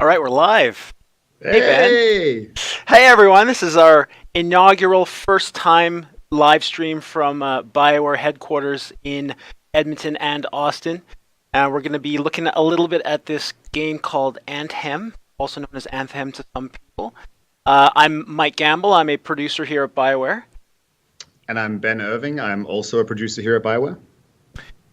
right, we're live. Hey, Ben. Hey! Hey, everyone. This is our inaugural first time live stream from BioWare headquarters in Edmonton and Austin. We're going to be looking a little bit at this game called Anthem, also known as Anthem to some people. I'm Mike Gamble. I'm a producer here at BioWare. And I'm Ben Irving. I'm also a producer here at BioWare.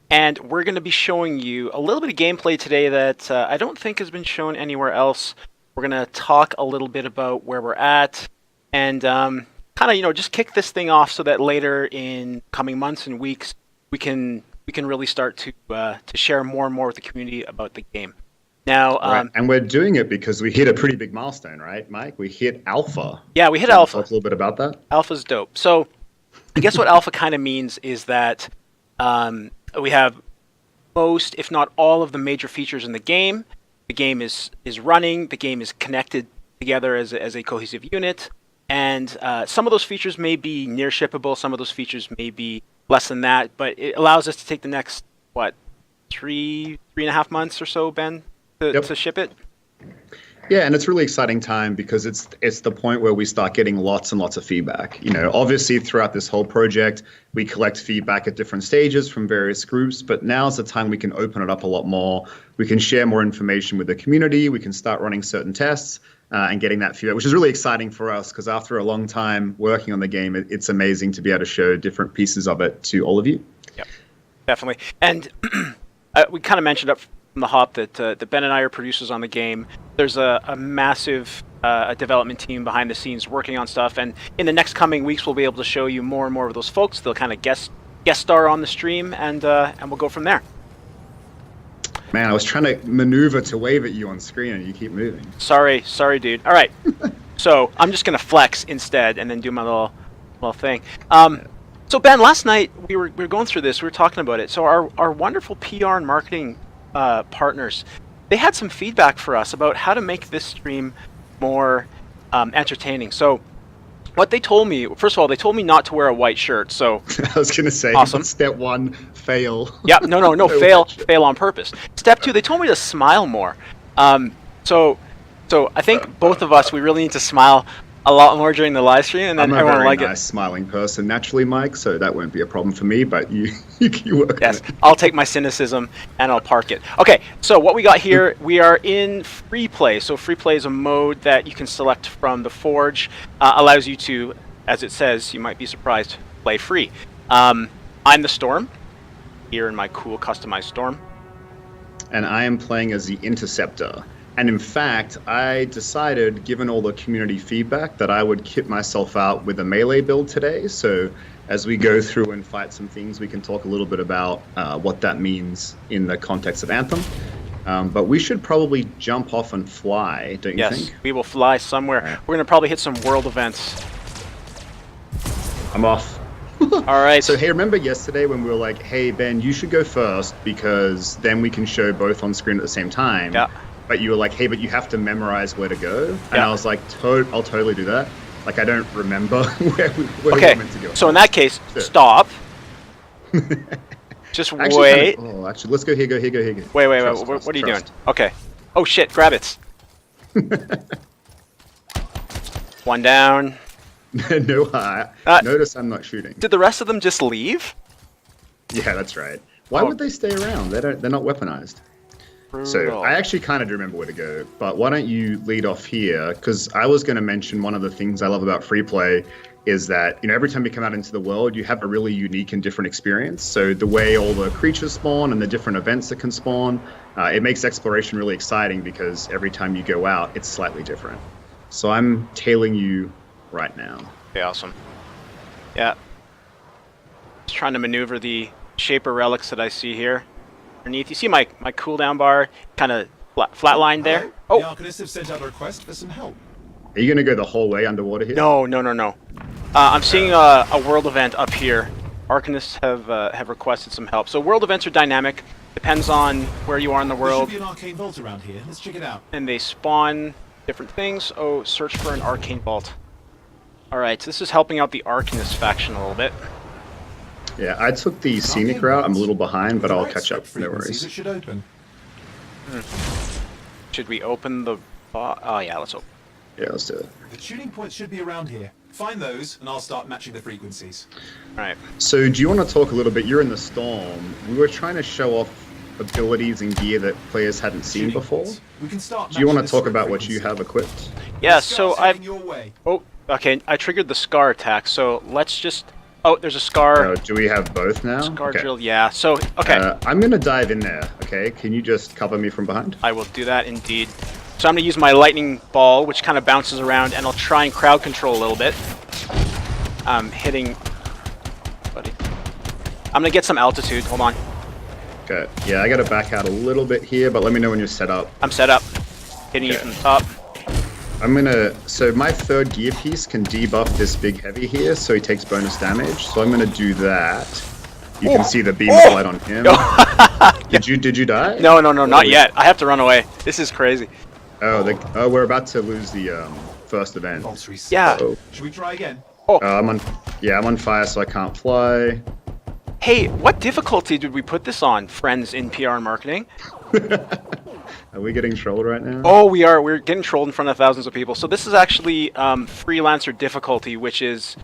And we're going to be showing you a little bit of gameplay today that I don't think has been shown anywhere else. We're going to talk a little bit about where we're at and kind of, just kick this thing off so that later in coming months and weeks, we can really start to share more and more with the community about the game. Now, right. And we're doing it because we hit a pretty big milestone, right, Mike? We hit Alpha. Yeah, we hit Alpha. Talk a little bit about that. Alpha's dope. So I guess what Alpha kind of means is that we have most, if not all, of the major features in the game. The game is running. The game is connected together as a cohesive unit. And some of those features may be near shippable. Some of those features may be less than that. But it allows us to take the next, 3.5 months or so, Ben, to ship it? Yeah, and it's a really exciting time because it's the point where we start getting lots and lots of feedback. Obviously throughout this whole project, we collect feedback at different stages from various groups, but now's the time we can open it up a lot more. We can share more information with the community. We can start running certain tests and getting that feedback, which is really exciting for us because after a long time working on the game, it's amazing to be able to show different pieces of it to all of you. Yep, definitely. And we kind of mentioned up from the hop that Ben and I are producers on the game. There's a massive development team behind the scenes working on stuff, and in the next coming weeks we'll be able to show you more and more of those folks. They'll kind of guest star on the stream, and we'll go from there. Man, I was trying to maneuver to wave at you on screen and you keep moving. Sorry dude. All right. So I'm just gonna flex instead and then do my little thing. So Ben, last night we were going through this, we were talking about it. So our wonderful PR and marketing partners, they had some feedback for us about how to make this stream more entertaining. So what they told me, first of all, they told me not to wear a white shirt. So I was going to say, awesome. Step one, fail. Yeah, no, fail on purpose. Step two, they told me to smile more. So I think both of us, we really need to smile a lot more during the live stream, and then everyone will like it. I'm a very nice smiling person naturally, Mike, so that won't be a problem for me, but you work yes, on it. I'll take my cynicism and I'll park it. Okay, so what we got here, we are in free play. So free play is a mode that you can select from the Forge, allows you to, as it says, you might be surprised, play free. I'm the Storm, here in my cool customized Storm. And I am playing as the Interceptor. And in fact, I decided, given all the community feedback, that I would kit myself out with a melee build today. So as we go through and fight some things, we can talk a little bit about what that means in the context of Anthem. But we should probably jump off and fly, don't you think? Yes, we will fly somewhere. Right. We're going to probably hit some world events. I'm off. All right. So hey, remember yesterday when we were like, hey, Ben, you should go first because then we can show both on screen at the same time. Yeah. But you were like, hey, but you have to memorize where to go. And I was like, I'll totally do that. Like, I don't remember where we were meant to go. So in that case, stop. Just wait. Actually, let's go here, go. Wait. What are you doing? Okay. Oh, shit. Grab it. One down. No, notice I'm not shooting. Did the rest of them just leave? Yeah, that's right. Why would they stay around? They're not weaponized. Brutal. So I actually kind of do remember where to go, but why don't you lead off here? Because I was going to mention one of the things I love about free play is that, every time you come out into the world, you have a really unique and different experience. So the way all the creatures spawn and the different events that can spawn, it makes exploration really exciting because every time you go out, it's slightly different. So I'm tailing you right now. Okay, awesome. Yeah. Just trying to maneuver the Shaper relics that I see here. Underneath, you see my cooldown bar kind of flatlined there. Oh, the Arcanists have sent out a request for some help. Are you going to go the whole way underwater here? No. I'm seeing a world event up here. Arcanists have requested some help. So world events are dynamic. Depends on where you are in the world. There should be an arcane vault around here. Let's check it out. And they spawn different things. Oh, search for an arcane vault. All right, so this is helping out the Arcanist faction a little bit. Yeah, I took the scenic route. I'm a little behind, but I'll catch up. No worries. It should open. Should we open the Oh yeah, let's hope. Yeah, let's do it. The tuning points should be around here. Find those, and I'll start matching the frequencies. All right. So do you want to talk a little bit? You're in the storm. We were trying to show off abilities and gear that players hadn't seen Tuning before. points. We can start. Do you want matching to the talk about what you frequency. have equipped? Yeah. Scar's So heading I've. your way. Oh, okay. I triggered the scar attack. So let's just. Oh, there's a scar. Oh, do we have both now? Scar Okay. drill. Yeah. So okay. I'm gonna dive in there. Okay, can you just cover me from behind? I will do that indeed. So I'm going to use my lightning ball, which kind of bounces around, and I'll try and crowd control a little bit. Hitting... Buddy. I'm going to get some altitude. Hold on. Okay. Yeah, I gotta back out a little bit here, but let me know when you're set up. I'm set up. Hitting you Okay. from the top. I'm gonna... So my third gear piece can debuff this big heavy here, so he takes bonus damage. So I'm gonna do that. You can see the beam of light on him. Did you die? No, not yet. I have to run away. This is crazy. Oh, we're about to lose the first event. Bolts reset. Yeah. Oh, Should we try again? I'm on fire, so I can't fly. Hey, what difficulty did we put this on, friends in PR and marketing? Are we getting trolled right now? Oh, we are. We're getting trolled in front of thousands of people. So this is actually freelancer difficulty, which is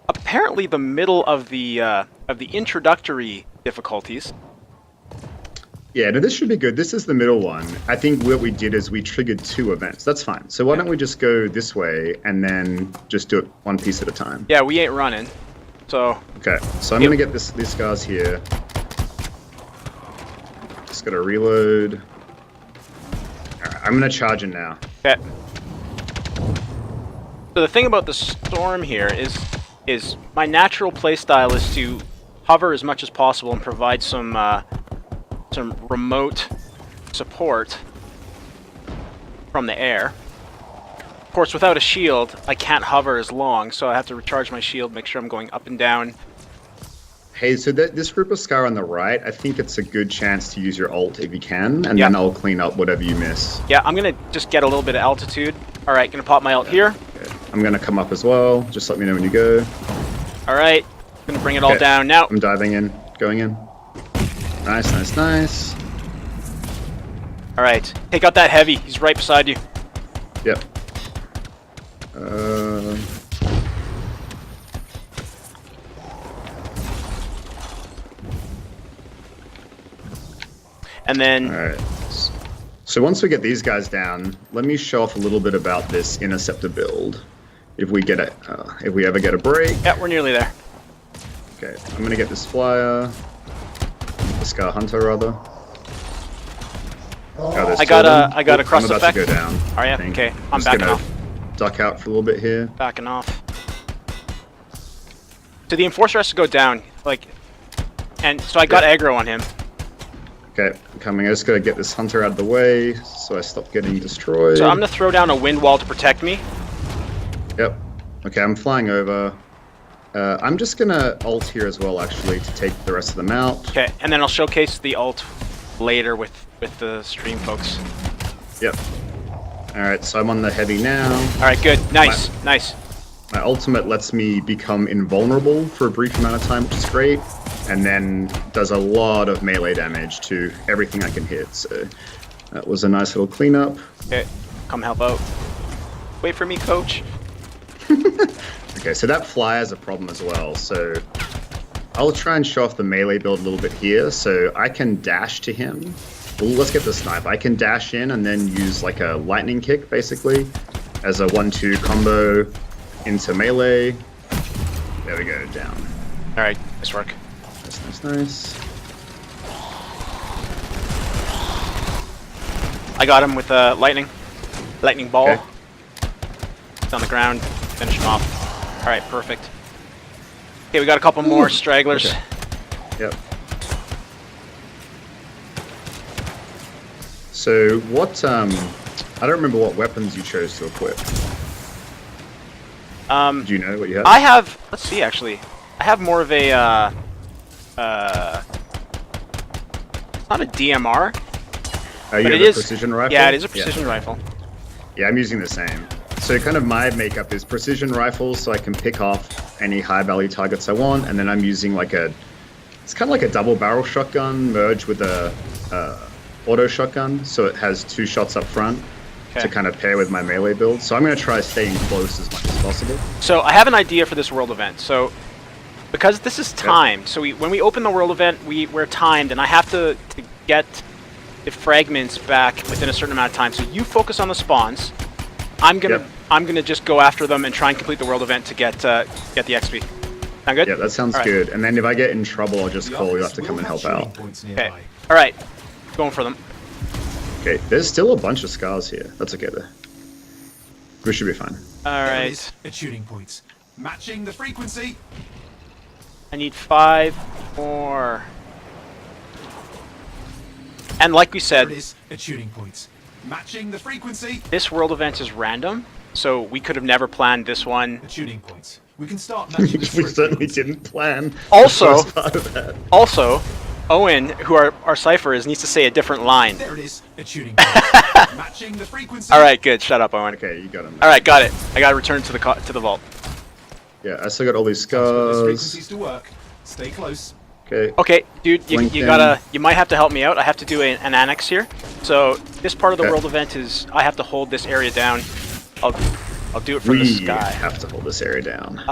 apparently the middle of the introductory difficulties. Yeah, no, this should be good. This is the middle one. I think what we did is we triggered 2 events. That's fine. So why don't we just go this way and then just do it one piece at a time? Yeah, we ain't running. So Okay, so I'm gonna get these guys here. Just gotta reload. Alright, I'm gonna charge in now. okay. So the thing about the storm here is my natural playstyle is to hover as much as possible and provide some remote support from the air. Of course, without a shield, I can't hover as long, so I have to recharge my shield, make sure I'm going up and down. Hey, so this group of Scar on the right, I think it's a good chance to use your ult if you can, and Yeah. then I'll clean up whatever you miss. Yeah, I'm gonna just get a little bit of altitude. All right, gonna pop my ult here. Okay. I'm gonna come up as well. Just let me know when you go. All right, gonna bring it all Okay. down now. I'm diving in, going in. Nice, nice, nice. All right, take out that heavy. He's right beside you. Yep. And then Alright. So once we get these guys down, let me show off a little bit about this interceptor build. If we ever get a break. yeah, we're nearly there. Okay, I'm gonna get this flyer. The Scar Hunter rather. Oh, there's I got two of them. I got a I'm cross about effect. to go down. Are I ya? think. Okay, I'm just backing gonna off. Duck out for a little bit here. Backing off. So the enforcer has to go down, like, and so I got Yeah. aggro on him. Okay, I'm coming. I just gotta get this hunter out of the way so I stop getting destroyed. So I'm gonna throw down a wind wall to protect me. Yep. Okay, I'm flying over. I'm just gonna ult here as well, actually, to take the rest of them out. Okay, and then I'll showcase the ult later with the stream folks. Yep. Alright, so I'm on the heavy now. All right, good, nice, nice. My ultimate lets me become invulnerable for a brief amount of time, which is great, and then does a lot of melee damage to everything I can hit, so that was a nice little cleanup. Okay, come help out. Wait for me, coach. Okay, so that fly is a problem as well, so I'll try and show off the melee build a little bit here, so I can dash to him. Well, let's get the snipe. I can dash in and then use like a lightning kick, basically, as a 1-2 combo into melee. There we go, down. All right, nice work. Nice, nice, nice. I got him with a lightning ball. Okay. It's on the ground. Finish him off. All right, perfect. Okay, we got a couple more stragglers. Okay. Yep. So what, I don't remember what weapons you chose to equip. Do you know what you have? I have. Let's see, actually, I have more of a. It's not a DMR, You but have it a is. precision rifle? Yeah, it is a precision rifle. Yeah, I'm using the same. So kind of my makeup is precision rifles, so I can pick off any high value targets I want, and then I'm using like it's kind of like a double barrel shotgun merged with a auto shotgun, so it has 2 shots up front. to kind of pair with my melee build. So I'm going to try staying close as much as possible. So I have an idea for this world event. So because this is timed, so when we open the world event, we're timed, and I have to get the fragments back within a certain amount of time. So you focus on the spawns. I'm gonna just go after them and try and complete the world event to get the XP. Sound good? Yeah, that sounds good. And then if I get in trouble, I'll just call you up to come and help out. Okay. All right. Going for them. Okay. There's still a bunch of scars here. That's okay though. We should be fine. All right. At shooting points, matching the frequency. I need 5 more. And like we said, There it is at shooting points, matching the frequency. This world event is random, so we could have never planned this one. At shooting points, we can start matching the We certainly didn't plan. Also, the first part of that. Also, Owen, who our cipher is, needs to say a different line. There it is at shooting points, matching the frequency. All right, good. Shut up, Owen. Okay, you got him. All right, got it. I got to return to the vault. Yeah, I still got all these Those scars. frequencies to work. Stay close. Okay. Okay, dude, you LinkedIn. you might have to help me out. I have to do an annex here. So this part of the Okay. world event is I have to hold this area down. I'll do it from the We sky. have to hold this area down.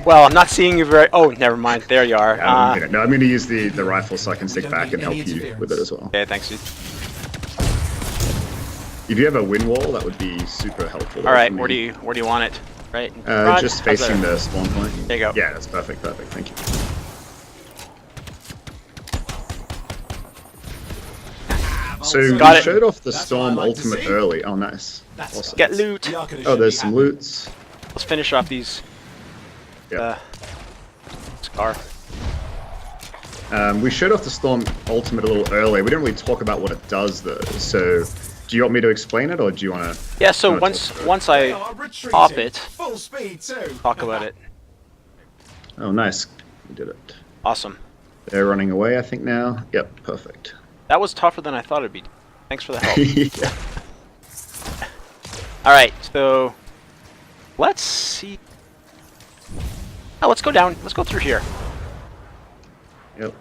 Well, I'm not seeing you very. Oh, never mind. There you are. I'm going to use the rifle so I can stick back and help you with it as well. Okay, thanks, dude. If you have a wind wall, that would be super helpful. All right, for me. where do you want it? Right. in front? Just How's facing that? the spawn point. There you go. Yeah, that's perfect. Perfect. Thank you. So Got we it. showed off the That's what I Storm like to Ultimate see. early. Oh, nice. That's Awesome. Get loot. The Ark of the Oh, ship there's be some happy. loots. Let's finish off these. Yeah. Scar. We showed off the Storm Ultimate a little early. We didn't really talk about what it does though. So, do you want me to explain it, or do you want to? Yeah. So once They I are retreating. pop it, Full speed too. talk about it. Oh, nice. We did it. Awesome. They're running away, I think now. Yep, perfect. That was tougher than I thought it'd be. Thanks for the help. Yeah. All right. So let's see. Oh, let's go down. Let's go through here. Yep.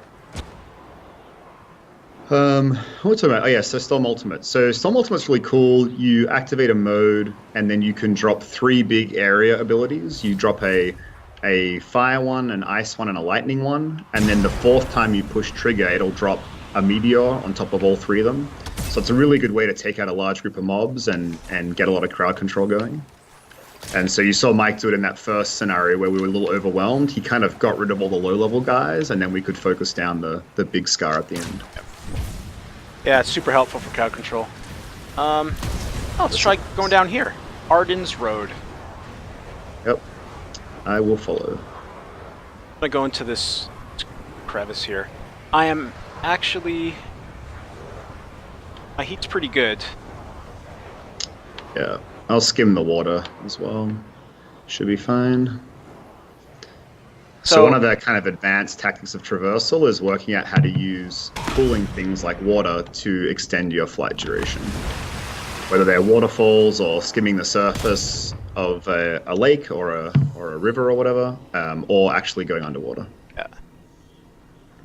What are we talking about? Oh yeah, so Storm Ultimate. So Storm Ultimate's really cool. You activate a mode, and then you can drop 3 big area abilities. You drop a fire one, an ice one, and a lightning one. And then the 4th time you push trigger, it'll drop a meteor on top of all 3 of them. So it's a really good way to take out a large group of mobs and get a lot of crowd control going. And so you saw Mike do it in that first scenario where we were a little overwhelmed. He kind of got rid of all the low-level guys, and then we could focus down the big scar at the end. Yeah, it's super helpful for crowd control. Oh, let's try going down here. Arden's Road. Yep. I will follow. I'm gonna go into this crevice here. I am actually. My heat's pretty good. Yeah. I'll skim the water as well. Should be fine. So one of the kind of advanced tactics of traversal is working out how to use cooling things like water to extend your flight duration. Whether they're waterfalls or skimming the surface of a lake or a river or whatever, or actually going underwater. Yeah.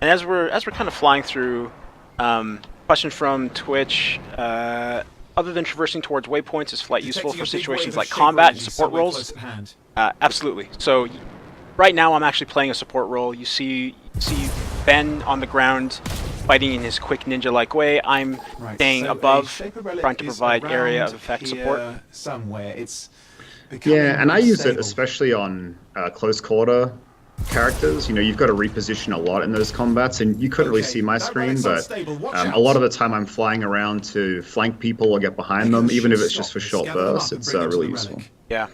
And as we're kind of flying through, question from Twitch. Other than traversing towards waypoints, is flight useful for situations like combat and support roles? Absolutely. So right now I'm actually playing a support role. You see Ben on the ground fighting in his quick ninja-like way. I'm staying above, trying to provide area of effect support. Somewhere. Yeah, and I use it especially on close quarter characters. You know, you've got to reposition a lot in those combats, and you couldn't really see my screen, but a lot of the time I'm flying around to flank people or get behind them, even if it's just for short bursts. It's really useful. Yeah.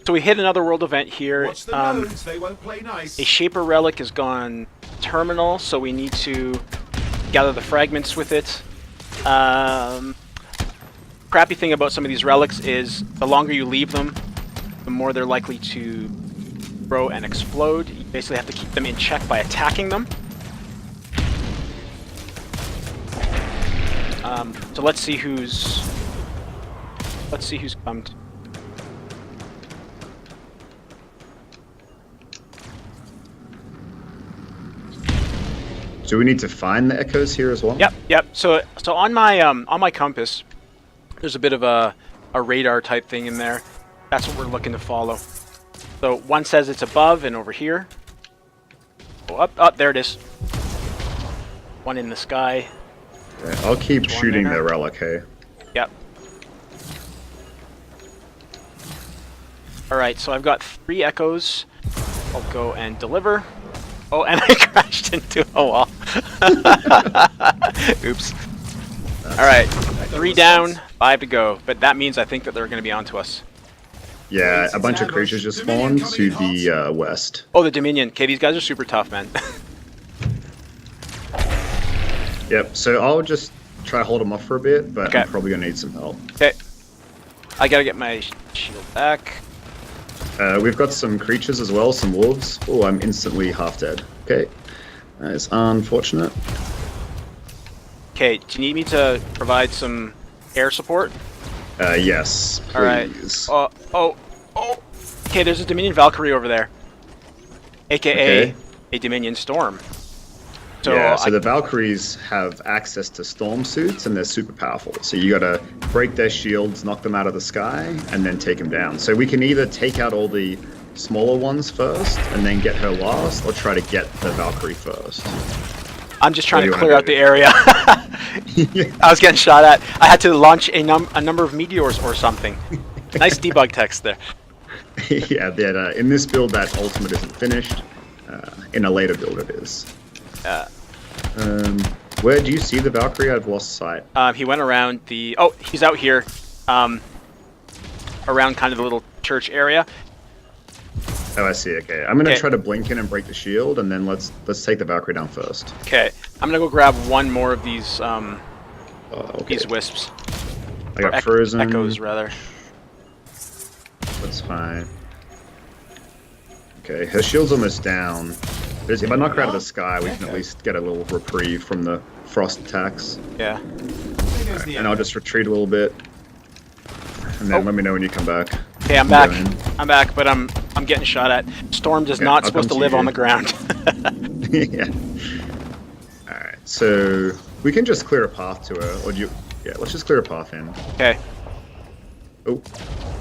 So we hit another world event here. They won't play nice. A Shaper Relic has gone terminal, so we need to gather the fragments with it. Crappy thing about some of these relics is the longer you leave them, the more they're likely to grow and explode. You basically have to keep them in check by attacking them. So let's see who's come. Do we need to find the echoes here as well? Yep. So on my compass, There's a bit of a radar type thing in there. That's what we're looking to follow. So one says it's above and over here. Oh, up, there it is. One in the sky. Yeah, I'll keep shooting the relic, hey? Yep. Alright, so I've got 3 echoes. I'll go and deliver. Oh, and I crashed into a wall. Oops. Alright, 3 down, 5 to go. But that means I think that they're going to be onto us. Yeah, a bunch of creatures just spawned to the west. Oh, the Dominion. Okay, these guys are super tough, man. Yep, so I'll just try to hold them off for a bit, but Okay. I'm probably going to need some help. Okay. I gotta get my shield back. We've got some creatures as well, some wolves. Oh, I'm instantly half dead. Okay, that's unfortunate. Okay, do you need me to provide some air support? Yes, please. Alright. Oh. Okay, there's a Dominion Valkyrie over there. AKA Okay. a Dominion Storm. So, Yeah, so the Valkyries have access to storm suits and they're super powerful. So you gotta break their shields, knock them out of the sky, and then take them down. So we can either take out all the smaller ones first and then get her last, or try to get the Valkyrie first. I'm just trying to What do you clear wanna out do? the area. I was getting shot at. I had to launch a number of meteors or something. Nice debug text there. Yeah, that in this build that ultimate isn't finished. In a later build it is. Where do you see the Valkyrie? I've lost sight. He went around the... Oh, he's out here. Around kind of the little church area. Oh, I see. Okay, I'm gonna Okay. try to blink in and break the shield, and then let's take the Valkyrie down first. Okay, I'm gonna go grab one more of these Okay. these wisps. I got Or frozen. echoes, rather. That's fine. Okay, her shield's almost down. If I knock her out of the sky, we can at least get a little reprieve from the frost attacks. Yeah. There goes the And I'll just retreat a little bit. And then let me know when you come back. Okay, I'm back. I'm back, but I'm getting shot at. Storm is Okay, not I'll supposed to come to live you. on the ground. Yeah. Alright, so we can just clear a path to her. Or do you... Yeah, let's just clear a path in. Okay. Oh,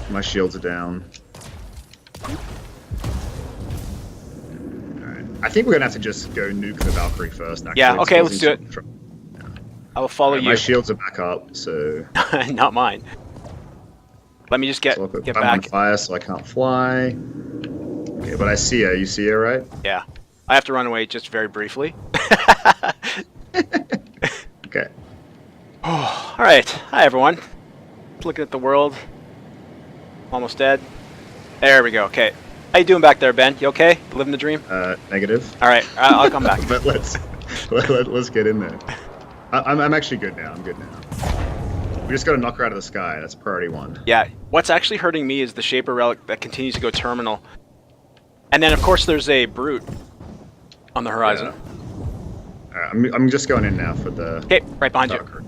my shields are down. Alright. I think we're gonna have to just go nuke the Valkyrie first, actually. Yeah, It's okay, let's causing do it. some I will follow Alright, you. my shields are back up, so... Not mine. Let me just get So get I'm on back. fire, so I can't fly. Okay, but I see her. You see her, right? Yeah. I have to run away just very briefly. Okay. All right. Hi, everyone. Looking at the world. Almost dead. There we go. Okay. How you doing back there, Ben? You okay? Living the dream? Negative. All right. I'll come back. But let's get in there. I'm actually good now. I'm good now. We just gotta knock her out of the sky. That's priority 1. Yeah. What's actually hurting me is the Shaper Relic that continues to go terminal. And then, of course, there's a Brute on the horizon. Yeah. Alright, I'm just going in now for the... Okay, right behind you. Valkyrie.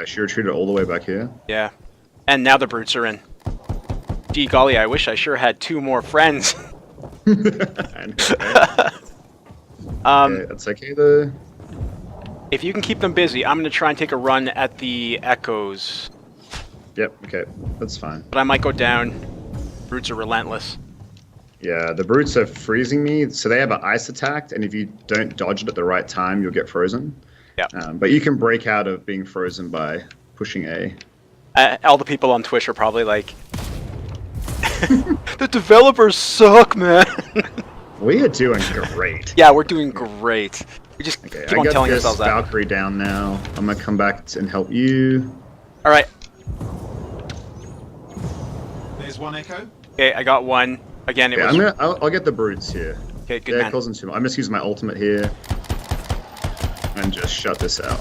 She retreated all the way back here. Yeah. And now the Brutes are in. Gee golly, I wish I sure had 2 more friends. Okay, that's okay though. If you can keep them busy, I'm going to try and take a run at the Echoes. Yep, okay, that's fine. But I might go down. Brutes are relentless. Yeah, the Brutes are freezing me, so they have an ice attack, and if you don't dodge it at the right time, you'll get frozen. Yeah. But you can break out of being frozen by pushing A. All the people on Twitch are probably like, the developers suck, man. We are doing great. Yeah, we're doing great. We just Okay, keep I on got telling this ourselves that. Valkyrie down now. I'm gonna come back and help you. All right. There's one echo. Okay, I got one. Again, it Yeah, was... I'll get the Brutes here. Okay, good Yeah, man. causing too much. I'm just using my ultimate here. And just shut this out.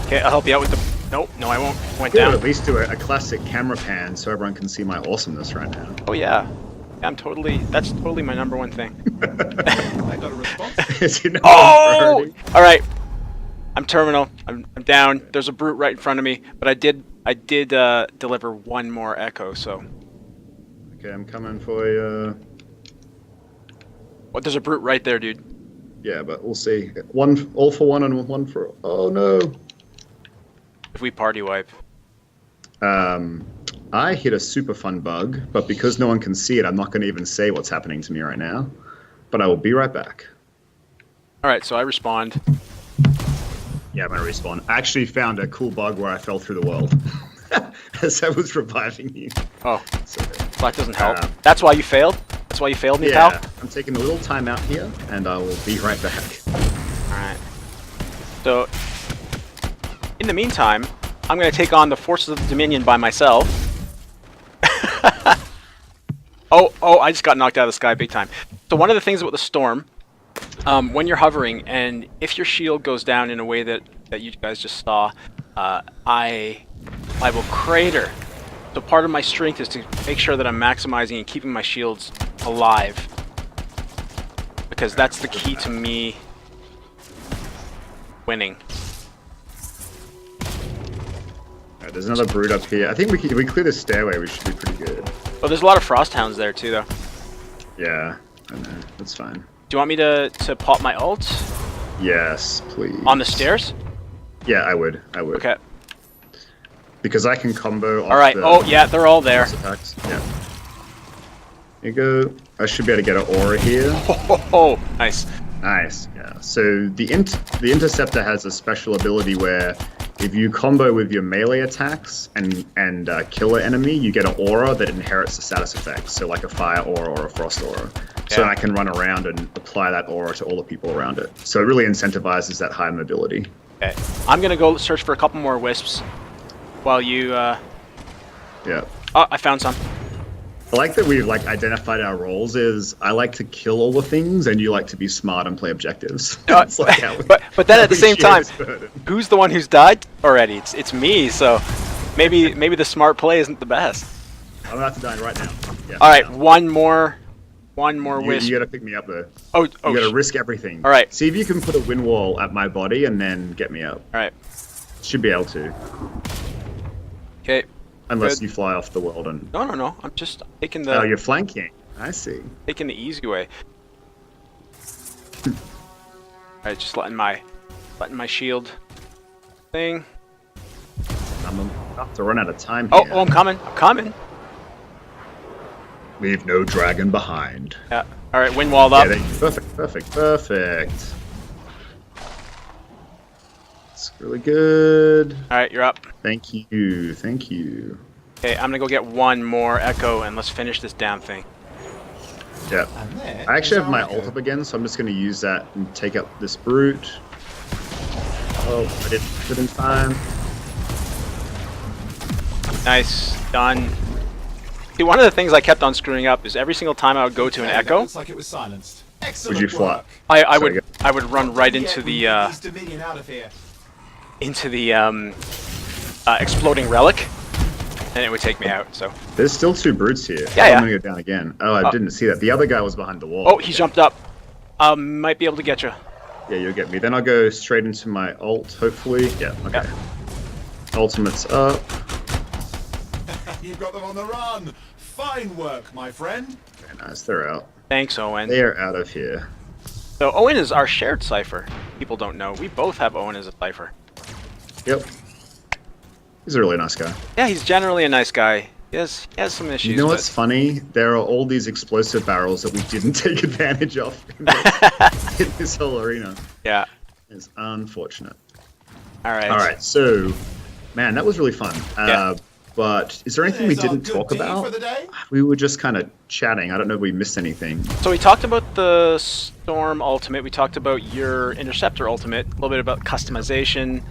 Okay, I'll help you out with the... Nope, no, I won't. Went Yeah, down. at least do a classic camera pan so everyone can see my awesomeness right now. Oh, yeah. I'm totally... That's totally my number one thing. I got a response. You know, Oh! All right. I'm terminal. I'm down. There's a Brute right in front of me, but I did deliver one more Echo, so... Okay, I'm coming for you. What? There's a Brute right there, dude. Yeah, but we'll see. One all for one and one for. Oh no. If we party wipe. I hit a super fun bug, but because no one can see it, I'm not going to even say what's happening to me right now. But I will be right back. All right, so I respond. Yeah, I'm going to respawn. I actually found a cool bug where I fell through the world as I was reviving you. Oh, so that doesn't help. That's why you failed? That's why you failed me, yeah, pal? I'm taking a little time out here, and I will be right back. All right. So, in the meantime, I'm going to take on the forces of the Dominion by myself. Oh, I just got knocked out of the sky big time. So one of the things about the storm, when you're hovering, and if your shield goes down in a way that you guys just saw, I will crater. So part of my strength is to make sure that I'm maximizing and keeping my shields alive. Because that's the key to me winning. Right, there's another brood up here. I think if we clear this stairway, we should be pretty good. Oh, there's a lot of frost hounds there too, though. Yeah, I know. That's fine. Do you want me to pop my ult? Yes, please. On the stairs? Yeah, I would. Okay. Because I can combo off Alright, oh yeah, they're all there. attacks. Yeah. Here you go. I should be able to get an aura here. Oh, nice. Nice, yeah. So the Interceptor has a special ability where if you combo with your melee attacks and kill an enemy, you get an aura that inherits the status effects. So like a fire aura or a frost aura. So then I can run around and apply that aura to all the people around it. So it really incentivizes that high mobility. Okay. I'm gonna go search for a couple more wisps while you Yeah. Oh, I found some. I like that we've identified our roles is I like to kill all the things and you like to be smart and play objectives. It's like how we, but then at the same share time, this burden. who's the one who's died already? It's me, so maybe the smart play isn't the best. I'm about to die right now. Yeah, Alright, one more wisp. You gotta pick me up though. Oh, You gotta risk everything. Alright. See if you can put a wind wall at my body and then get me up. Alright. Should be able to. Okay. Unless Good. you fly off the world and... No. I'm just taking the Oh, you're flanking. I see. taking the easy way. Alright, just letting my shield thing. I'm about to run out of time Oh, here. I'm coming. Leave no dragon behind. Yeah. Alright, wind walled up. Yeah, perfect. It's really good. Alright, you're up. Thank you. Okay, I'm gonna go get one more echo and let's finish this damn thing. Yeah. And there I actually is have my our ult echo. up again, so I'm just going to use that and take up this brute. Oh, I didn't put in time. Nice, done. See, one of the things I kept on screwing up is every single time I would go to an There, that echo, looks like it was silenced. Excellent Would you fly? work. I Sorry, would run right into Yeah, we the need these Dominion out of here. exploding relic, and it would take me out. So. There's still two brutes here. Yeah, I'm yeah. going to go down again. Oh, I didn't see that. The other guy was behind the wall. Oh, he jumped up. Might be able to get you. Yeah, you'll get me. Then I'll go straight into my ult, hopefully. Yeah, okay. Yeah. Ultimate's up. You've got them on the run. Fine work, my friend. Very nice. They're out. Thanks, Owen. They're out of here. So Owen is our shared cipher. People don't know. We both have Owen as a cipher. Yep. He's a really nice guy. Yeah, he's generally a nice guy. He has some issues. You know but- what's funny? There are all these explosive barrels that we didn't take advantage of in this whole arena. Yeah. It's unfortunate. All right. All right, so, man, that was really fun. Yeah. But is there anything we There's our didn't good talk tea about? for the day. We were just kind of chatting. I don't know if we missed anything. So we talked about the Storm Ultimate. We talked about your Interceptor Ultimate. A little bit about customization.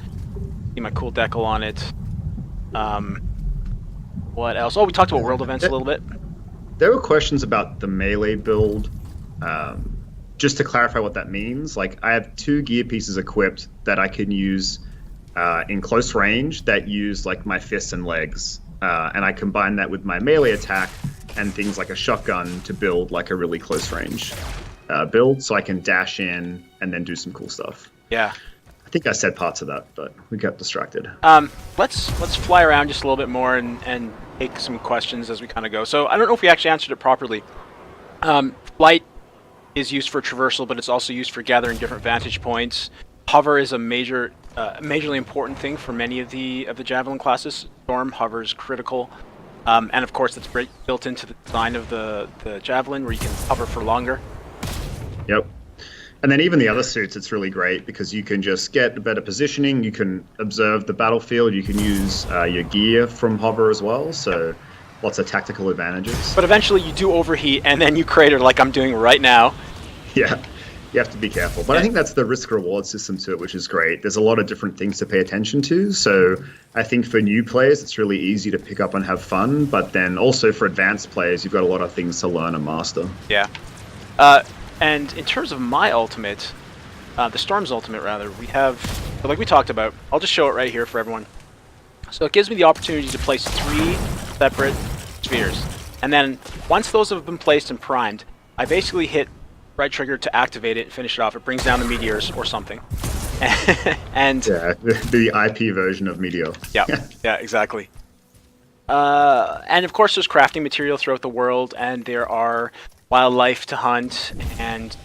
See my cool decal on it. What else? Oh, we talked about world events a little bit. There were questions about the melee build. Just to clarify what that means, like I have two gear pieces equipped that I can use in close range that use like my fists and legs, and I combine that with my melee attack and things like a shotgun to build like a really close range build, so I can dash in and then do some cool stuff. Yeah. I think I said parts of that, but we got distracted. Let's fly around just a little bit more and take some questions as we kind of go. So I don't know if we actually answered it properly. Flight is used for traversal, but it's also used for gathering different vantage points. Hover is a majorly important thing for many of the javelin classes. Storm, hover is critical, and of course, it's built into the design of the javelin, where you can hover for longer. Yep. And then even the other suits, it's really great because you can just get better positioning. You can observe the battlefield. You can use your gear from hover as well. So lots of tactical advantages. But eventually you do overheat, and then you crater like I'm doing right now. Yeah, you have to be careful. But I think that's the risk-reward system to it, which is great. There's a lot of different things to pay attention to. So I think for new players, it's really easy to pick up and have fun. But then also for advanced players, you've got a lot of things to learn and master. Yeah. And in terms of my ultimate, the Storm's ultimate rather, we have, like we talked about, I'll just show it right here for everyone. So it gives me the opportunity to place 3 separate spheres. And then once those have been placed and primed, I basically hit right trigger to activate it and finish it off. It brings down the meteors or something. And yeah, the IP version of Meteor. Yeah, yeah, exactly. And of course there's crafting material throughout the world, and there are wildlife to hunt, and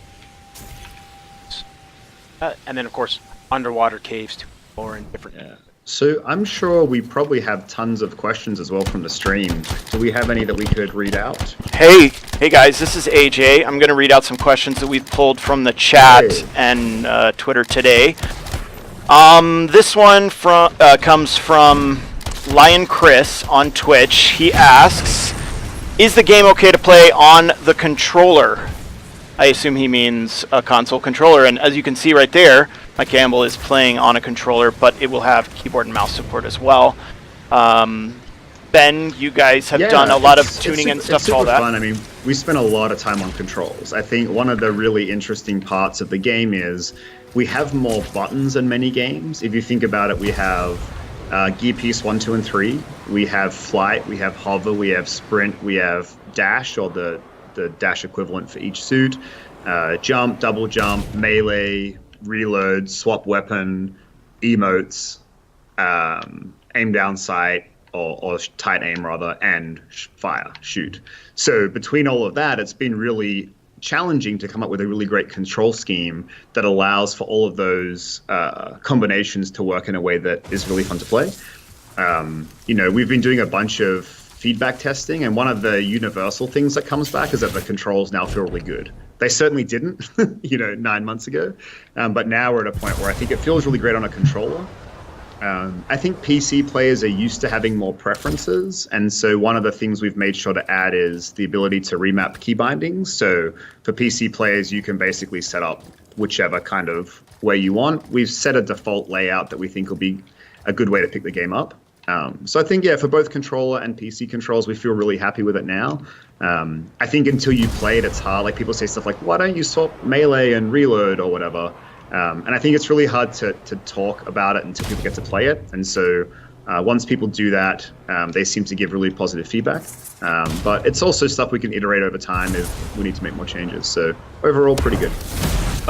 then of course underwater caves to explore and different. Yeah. So I'm sure we probably have tons of questions as well from the stream. Do we have any that we could read out? Hey guys, this is AJ. I'm going to read out some questions that we've pulled from the chat and Twitter today. This one comes from Lion Chris on Twitch. He asks, is the game okay to play on the controller? I assume he means a console controller, and as you can see right there, my Campbell is playing on a controller, but it will have keyboard and mouse support as well. Ben, you guys have done a lot of tuning and stuff to all that. It's fun. I mean, we spent a lot of time on controls. I think one of the really interesting parts of the game is we have more buttons than many games. If you think about it, we have gear piece 1, 2, and 3. We have flight, we have hover, we have sprint, we have dash, or the dash equivalent for each suit, jump, double jump, melee, reload, swap weapon, emotes, aim down sight, or tight aim rather, and fire, shoot. So between all of that, it's been really challenging to come up with a really great control scheme that allows for all of those combinations to work in a way that is really fun to play. We've been doing a bunch of feedback testing, and one of the universal things that comes back is that the controls now feel really good. They certainly didn't, 9 months ago, but now we're at a point where I think it feels really great on a controller. I think PC players are used to having more preferences, and so one of the things we've made sure to add is the ability to remap key bindings. So for PC players, you can basically set up whichever kind of way you want. We've set a default layout that we think will be a good way to pick the game up. So I think, for both controller and PC controls, we feel really happy with it now. I think until you play it, it's hard. Like, people say stuff like, why don't you swap melee and reload or whatever? And I think it's really hard to talk about it until people get to play it. And so once people do that, they seem to give really positive feedback. But it's also stuff we can iterate over time if we need to make more changes. So overall, pretty good.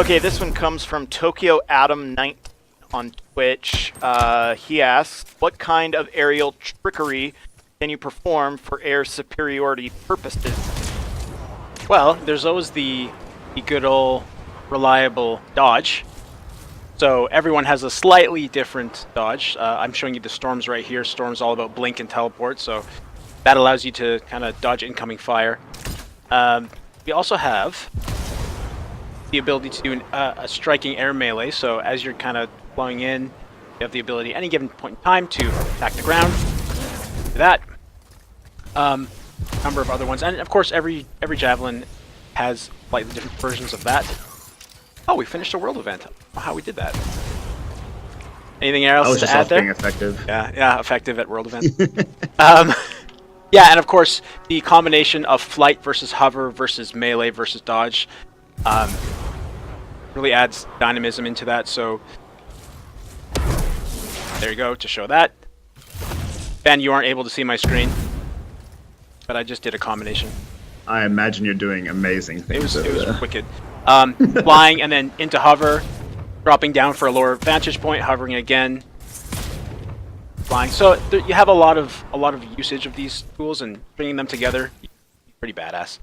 Okay, this one comes from Tokyo Adam 19 on Twitch. He asks, what kind of aerial trickery can you perform for air superiority purposes? Well, there's always the good old reliable dodge. So everyone has a slightly different dodge. I'm showing you the Storms right here. Storm's all about blink and teleport, so that allows you to kind of dodge incoming fire. We also have the ability to do a striking air melee, so as you're kind of flowing in, you have the ability at any given point in time to attack the ground. Do that. Number of other ones, and of course every javelin has slightly different versions of that. Oh, we finished a world event. Oh, how we did that. Anything else to add there? Being effective. Yeah, effective at world events. Yeah, and of course the combination of flight versus hover versus melee versus dodge really adds dynamism into that. So there you go to show that. Ben, you aren't able to see my screen, but I just did a combination. I imagine you're doing amazing things. It was wicked. Flying and then into hover, dropping down for a lower vantage point, hovering again, flying. So you have a lot of usage of these tools, and bringing them together, pretty badass.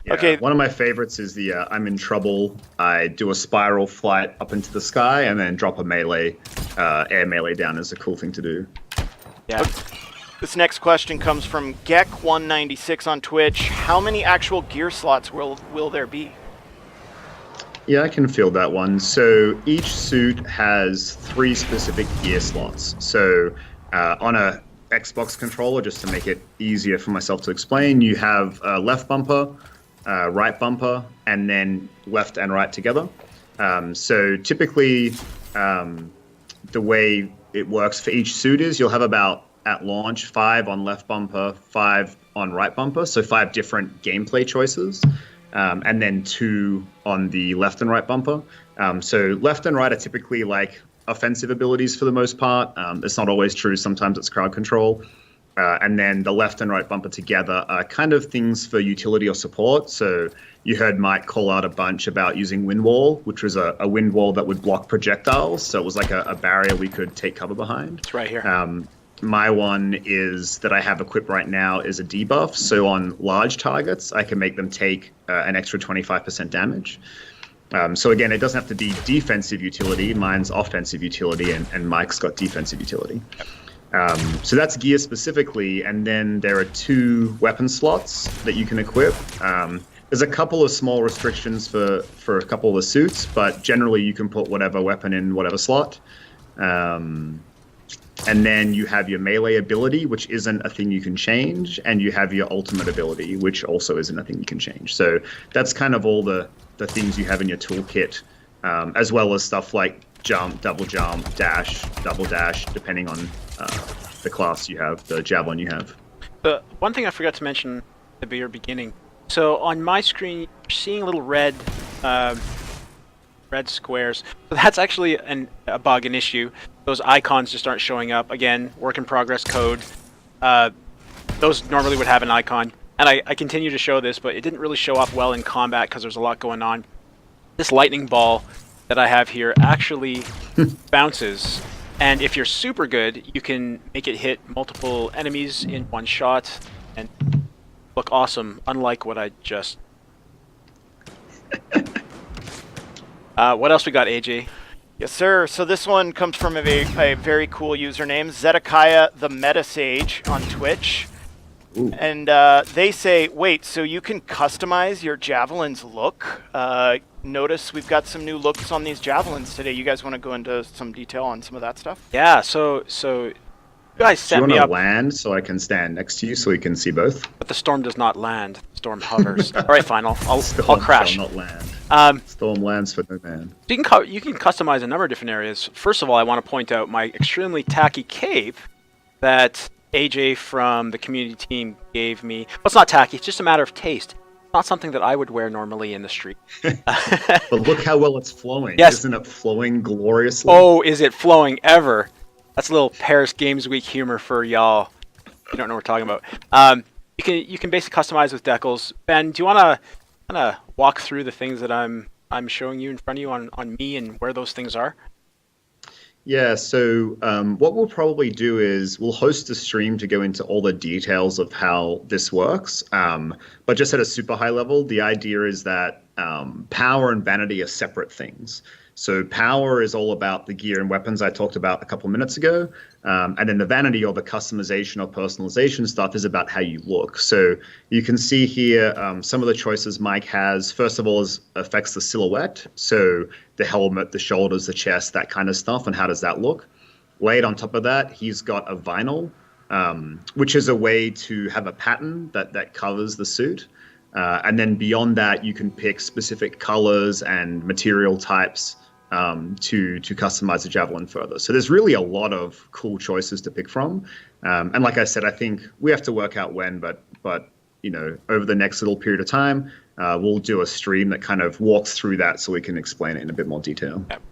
Yeah, Okay. One of my favorites is the I'm in trouble. I do a spiral flight up into the sky and then drop a melee, air melee down is a cool thing to do. Yeah. This next question comes from Gek196 on Twitch. How many actual gear slots will there be? Yeah, I can field that one. So each suit has 3 specific gear slots. So on a Xbox controller, just to make it easier for myself to explain, you have left bumper, right bumper, and then left and right together. So typically, the way it works for each suit is you'll have about, at launch, 5 on left bumper, 5 on right bumper, so 5 different gameplay choices, and then 2 on the left and right bumper. So left and right are typically like offensive abilities for the most part. It's not always true. Sometimes it's crowd control. And then the left and right bumper together are kind of things for utility or support. So you heard Mike call out a bunch about using wind wall, which was a wind wall that would block projectiles. So it was like a barrier we could take cover behind. It's right here. My one is that I have equipped right now is a debuff. So on large targets, I can make them take an extra 25% damage. So again, it doesn't have to be defensive utility. Mine's offensive utility, and Mike's got defensive utility. So that's gear specifically, and then there are 2 weapon slots that you can equip. There's a couple of small restrictions for a couple of the suits, but generally you can put whatever weapon in whatever slot. And then you have your melee ability, which isn't a thing you can change, and you have your ultimate ability, which also isn't a thing you can change. So that's kind of all the things you have in your toolkit, as well as stuff like jump, double jump, dash, double dash, depending on the class you have, the javelin you have. The one thing I forgot to mention at the very beginning. So on my screen, you're seeing little red squares. So that's actually a bug, an issue. Those icons just aren't showing up. Again, work in progress code. Those normally would have an icon. And I continue to show this, but it didn't really show up well in combat because there's a lot going on. This lightning ball that I have here actually bounces. And if you're super good, you can make it hit multiple enemies in one shot and look awesome, unlike what I just... what else we got, AJ? Yes, sir. So this one comes from a very cool username, Zedekiah the Metasage on Twitch. Ooh. And they say, wait, so you can customize your javelin's look? Notice we've got some new looks on these javelins today. You guys want to go into some detail on some of that stuff? Yeah, so you guys set Do me you up, want to land so I can stand next to you so we can see both? but the storm does not land. The storm hovers. All right, fine. I'll Storm crash. shall not land. So Storm lands for no man. you can customize a number of different areas. First of all, I want to point out my extremely tacky cape that AJ from the community team gave me. Well, it's not tacky. It's just a matter of taste. It's not something that I would wear normally in the street. But look how well it's flowing. Yes. Isn't it flowing gloriously? Oh, is it flowing ever? That's a little Paris Games Week humor for y'all. You don't know what we're talking about. You can basically customize with decals. Ben, do you want to kind of walk through the things that I'm showing you in front of you on me and where those things are? Yeah, so what we'll probably do is we'll host a stream to go into all the details of how this works. But just at a super high level, the idea is that power and vanity are separate things. So power is all about the gear and weapons I talked about a couple minutes ago. And then the vanity or the customization or personalization stuff is about how you look. So you can see here some of the choices Mike has. First of all, affects the silhouette. So the helmet, the shoulders, the chest, that kind of stuff. And how does that look? Laid on top of that, he's got a vinyl, which is a way to have a pattern that covers the suit. And then beyond that, you can pick specific colors and material types to customize the javelin further. So there's really a lot of cool choices to pick from. And like I said, I think we have to work out when, but you know, over the next little period of time, we'll do a stream that kind of walks through that so we can explain it in a bit more detail. Yep.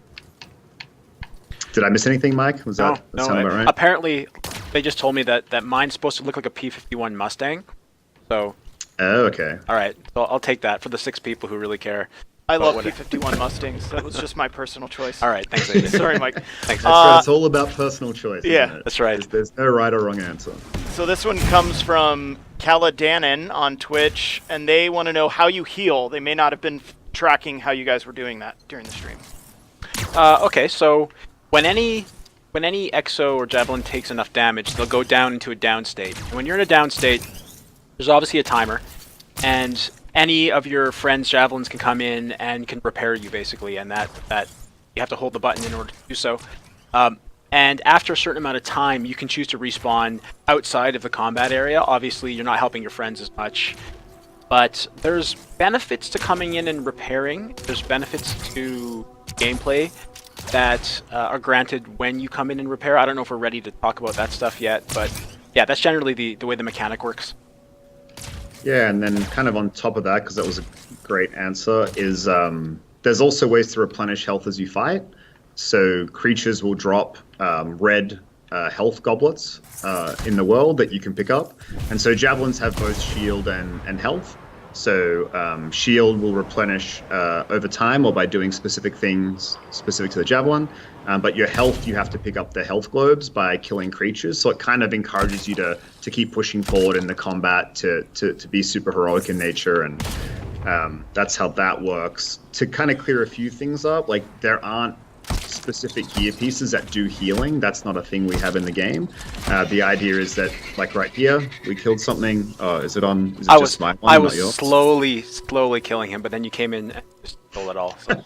Did I miss anything, Mike? Was that sound about right? Apparently, they just told me that mine's supposed to look like a P-51 Mustang. So, Oh, okay. all right, so I'll take that for the 6 people who really care. I love what- P-51 Mustangs. That was just my personal choice. All right, thanks, AJ. Sorry, Mike. Thanks. That's right. It's all about personal choice. yeah, isn't it? that's right. There's no right or wrong answer. So this one comes from Kaladanen on Twitch, and they want to know how you heal. They may not have been tracking how you guys were doing that during the stream. Okay, so when any exo or javelin takes enough damage, they'll go down into a down state. And when you're in a down state, there's obviously a timer, and any of your friends' javelins can come in and can repair you basically, and that you have to hold the button in order to do so. And after a certain amount of time, you can choose to respawn outside of the combat area. Obviously, you're not helping your friends as much, but there's benefits to coming in and repairing. There's benefits to gameplay that are granted when you come in and repair. I don't know if we're ready to talk about that stuff yet, but yeah, that's generally the way the mechanic works. Yeah, and then kind of on top of that, because that was a great answer, is there's also ways to replenish health as you fight. So creatures will drop red health goblets in the world that you can pick up. And so javelins have both shield and health. So shield will replenish over time or by doing specific things specific to the javelin. But your health, you have to pick up the health globes by killing creatures. So it kind of encourages you to keep pushing forward in the combat, to be super heroic in nature. And that's how that works. To kind of clear a few things up, like there aren't specific gear pieces that do healing. That's not a thing we have in the game. The idea is that, like right here, we killed something. Oh, is it just my one, I not was yours? slowly killing him, but then you came in and just stole it all. So.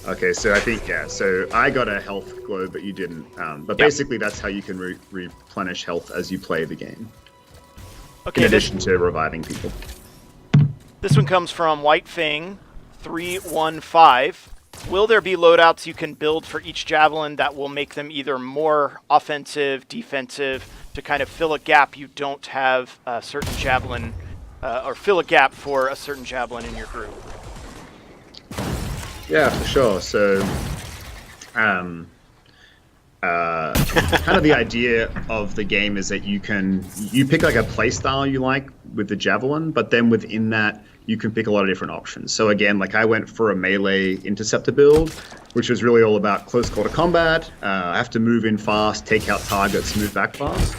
Okay, so I think, yeah, so I got a health globe, but you didn't. But basically, that's how you can replenish health as you play the game. Okay, in addition to reviving people. This one comes from WhiteFang315. Will there be loadouts you can build for each javelin that will make them either more offensive, defensive, to kind of fill a gap you don't have a certain javelin, or fill a gap for a certain javelin in your group? Yeah, for sure. So, kind of the idea of the game is that you pick like a play style you like with the javelin, but then within that you can pick a lot of different options. So again, like I went for a melee interceptor build, which was really all about close quarter combat. I have to move in fast, take out targets, move back fast.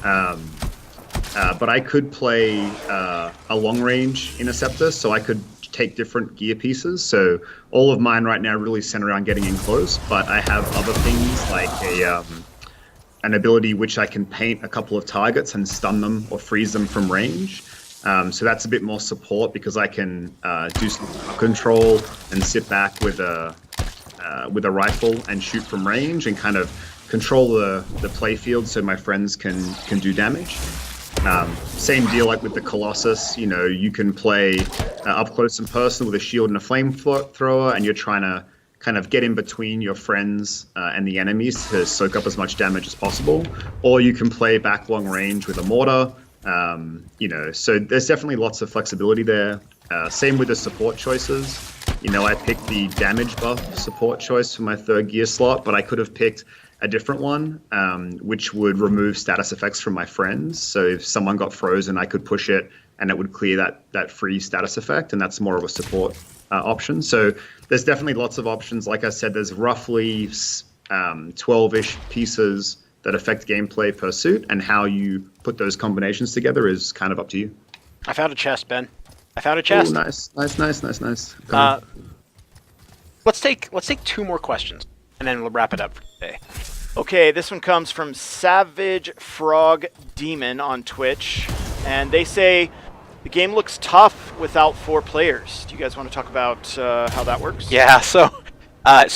But I could play a long range interceptor, so I could take different gear pieces. So all of mine right now really center around getting in close, but I have other things like an ability which I can paint a couple of targets and stun them or freeze them from range. So that's a bit more support because I can do some control and sit back with a rifle and shoot from range and kind of control the play field so my friends can do damage. Same deal like with the Colossus, you can play up close and personal with a shield and a flamethrower, and you're trying to kind of get in between your friends and the enemies to soak up as much damage as possible. Or you can play back long range with a mortar. So there's definitely lots of flexibility there. Same with the support choices. I picked the damage buff support choice for my third gear slot, but I could have picked a different one, which would remove status effects from my friends. So if someone got frozen, I could push it and it would clear that free status effect, and that's more of a support option. So there's definitely lots of options. Like I said, there's roughly 12-ish pieces that affect gameplay per suit, and how you put those combinations together is kind of up to you. I found a chest, Ben. I found a chest. Ooh, nice. Let's take two more questions, and then we'll wrap it up for today. Okay, this one comes from Savage Frog Demon on Twitch, and they say the game looks tough without 4 players. Do you guys want to talk about how that works? Yeah, so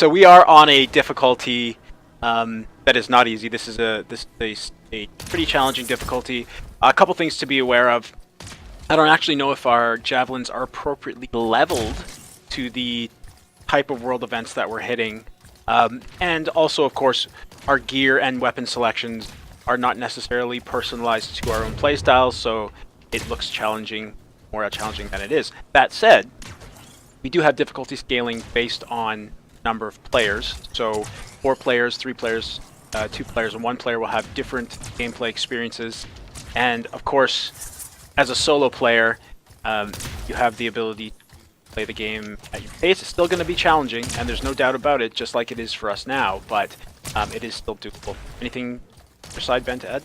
we are on a difficulty that is not easy. This is a pretty challenging difficulty. A couple things to be aware of. I don't actually know if our javelins are appropriately leveled to the type of world events that we're hitting. And also, of course, our gear and weapon selections are not necessarily personalized to our own playstyles, so it looks more challenging than it is. That said, we do have difficulty scaling based on number of players. So 4 players, 3 players, 2 players, and 1 player will have different gameplay experiences. And of course, as a solo player, you have the ability play the game at your pace. It's still going to be challenging, and there's no doubt about it, just like it is for us now, but it is still doable. Anything your side, Ben, to add?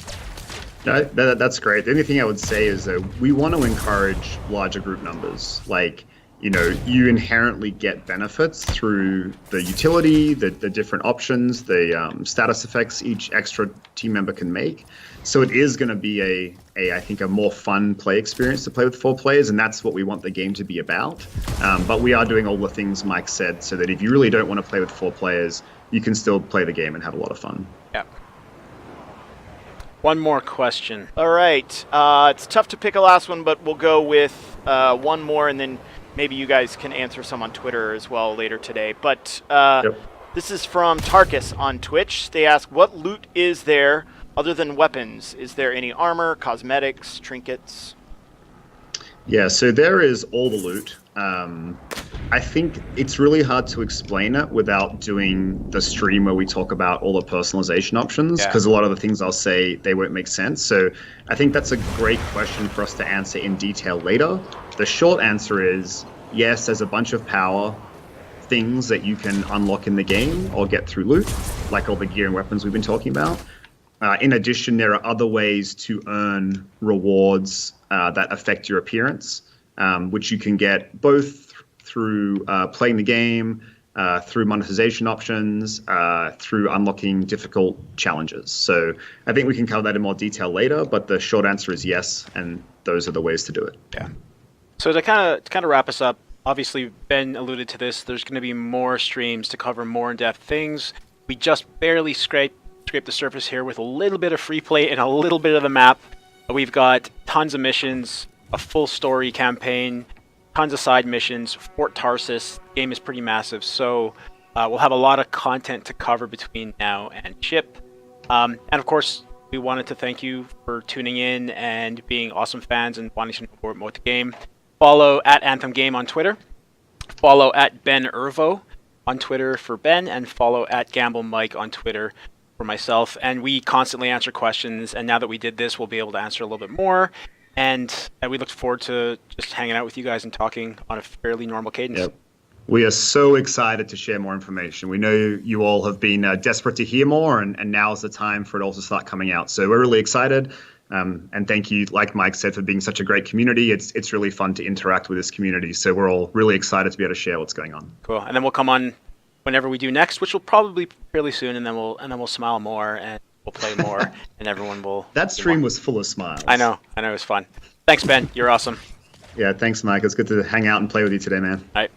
That's great. The only thing I would say is that we want to encourage larger group numbers. Like, you inherently get benefits through the utility, the different options, the status effects each extra team member can make. So it is going to be I think, a more fun play experience to play with 4 players, and that's what we want the game to be about. But we are doing all the things Mike said, so that if you really don't want to play with 4 players, you can still play the game and have a lot of fun. Yeah. One more question. All right. It's tough to pick a last one, but we'll go with one more, and then maybe you guys can answer some on Twitter as well later today. But This is from Tarkus on Twitch. They ask, what loot is there other than weapons? Is there any armor, cosmetics, trinkets? Yeah, so there is all the loot. I think it's really hard to explain it without doing the stream where we talk about all the personalization options, because a lot of the things I'll say, they won't make sense. So I think that's a great question for us to answer in detail later. The short answer is yes, there's a bunch of power things that you can unlock in the game or get through loot, like all the gear and weapons we've been talking about. In addition, there are other ways to earn rewards that affect your appearance, which you can get both through playing the game, through monetization options, through unlocking difficult challenges. So I think we can cover that in more detail later, but the short answer is yes, and those are the ways to do it. Yeah. So to kind of wrap us up, obviously Ben alluded to this, there's going to be more streams to cover more in-depth things. We just barely scraped the surface here with a little bit of free play and a little bit of the map. We've got tons of missions, a full story campaign, tons of side missions, Fort Tarsus. The game is pretty massive, so we'll have a lot of content to cover between now and ship. And of course, we wanted to thank you for tuning in and being awesome fans and wanting to know more about the game. Follow at Anthem Game on Twitter. Follow at Ben Ervo on Twitter for Ben, and follow at Gamble Mike on Twitter for myself. And we constantly answer questions, and now that we did this, we'll be able to answer a little bit more. And we look forward to just hanging out with you guys and talking on a fairly normal cadence. Yep. We are so excited to share more information. We know you all have been desperate to hear more, and now is the time for it all to start coming out. So we're really excited. And thank you, like Mike said, for being such a great community. It's really fun to interact with this community. So we're all really excited to be able to share what's going on. Cool. And then we'll come on whenever we do next, which will probably be fairly soon, and then we'll smile more and we'll play more, and everyone will. That stream was full of smiles. I know it was fun. Thanks, Ben. You're awesome. Yeah, thanks, Mike. It's good to hang out and play with you today, man. All right.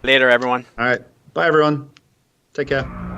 Later, everyone. All right. Bye, everyone. Take care.